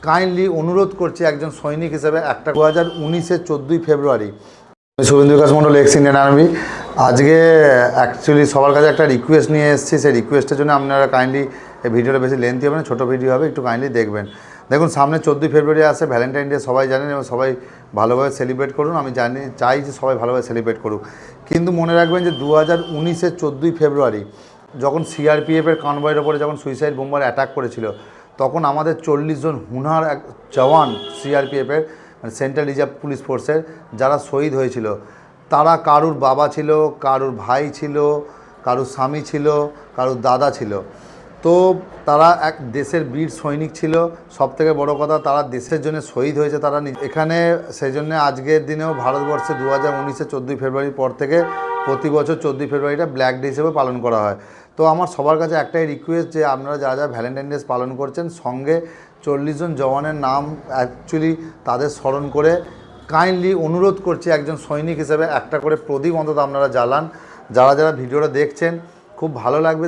Kindly অনুরোধ করছি একজন সৈনিক হিসেবে একটা 2019-এর 14ই ফেব্রুয়ারি শুভেন্দু বিকাশ মণ্ডল এক্স ইন্ডিয়ান আর্মি। আজকে অ্যাকচুয়ালি সবার কাছে একটা রিকোয়েস্ট নিয়ে এসেছি। সেই রিকোয়েস্টের জন্য আপনারা কাইন্ডলি এই ভিডিওটা বেশি লেন্থি হবে না, ছোটো ভিডিও হবে, একটু কাইন্ডলি দেখবেন। দেখুন, সামনে 14ই ফেব্রুয়ারি আসে, ভ্যালেন্টাইন ডে সবাই জানেন এবং সবাই ভালোভাবে সেলিব্রেট করুন। আমি চাই যে সবাই ভালোভাবে সেলিব্রেট করুক, কিন্তু মনে রাখবেন যে 2019-এর 14ই ফেব্রুয়ারি যখন সিআরপিএফের কনভয়ের ওপরে যখন সুইসাইড বোম্বার অ্যাটাক করেছিল, তখন আমাদের 40 জন হুনার জওয়ান সিআরপিএফের মানে সেন্ট্রাল রিজার্ভ পুলিশ ফোর্সের যারা শহীদ হয়েছিল, তারা কারুর বাবা ছিল, কারুর ভাই ছিল, কারুর স্বামী ছিল, কারুর দাদা ছিল। তো তারা এক দেশের বীর সৈনিক ছিল। সবথেকে বড় কথা, তারা দেশের জন্য শহীদ হয়েছে। তারা এখানে সেই জন্য আজকের দিনেও ভারতবর্ষে 2019-এর 14ই ফেব্রুয়ারির পর থেকে প্রতি বছর 14ই ফেব্রুয়ারিটা ব্ল্যাক ডে হিসেবে পালন করা হয়। তো আমার সবার কাছে একটাই রিকোয়েস্ট যে আপনারা যারা যারা ভ্যালেন্টাইন ডে পালন করছেন, সঙ্গে 40 জন জওয়ানের নাম অ্যাকচুয়ালি তাদের স্মরণ করে কাইন্ডলি অনুরোধ করছি একজন সৈনিক হিসেবে একটা করে প্রদীপ অন্তত আপনারা জ্বালান। যারা যারা ভিডিওটা দেখছেন, খুব ভালো লাগবে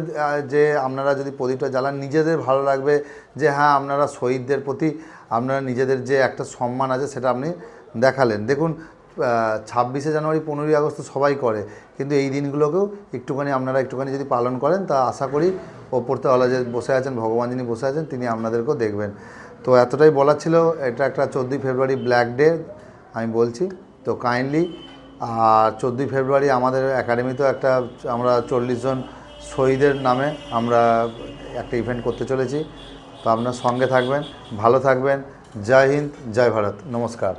যে আপনারা যদি প্রদীপটা জ্বালান, নিজেদের ভালো লাগবে যে হ্যাঁ, আপনারা শহীদদের প্রতি আপনারা নিজেদের যে একটা সম্মান আছে সেটা আপনি দেখালেন। দেখুন, 26শে জানুয়ারি 15ই আগস্ট সবাই করে, কিন্তু এই দিনগুলোকেও আপনারা একটুখানি যদি পালন করেন, তা আশা করি ওপরতে আল্লাহ যে বসে আছেন, ভগবান যিনি বসে আছেন, তিনি আপনাদেরকেও দেখবেন। তো এতটাই বলার ছিল। এটা একটা 14ই ফেব্রুয়ারি ব্ল্যাক ডে আমি বলছি, তো কাইন্ডলি। আর 14ই ফেব্রুয়ারি আমাদের একাডেমিতেও আমরা 40 জন শহীদের নামে আমরা একটা ইভেন্ট করতে চলেছি। তো আপনার সঙ্গে থাকবেন, ভালো থাকবেন। জয় হিন্দ, জয় ভারত, নমস্কার।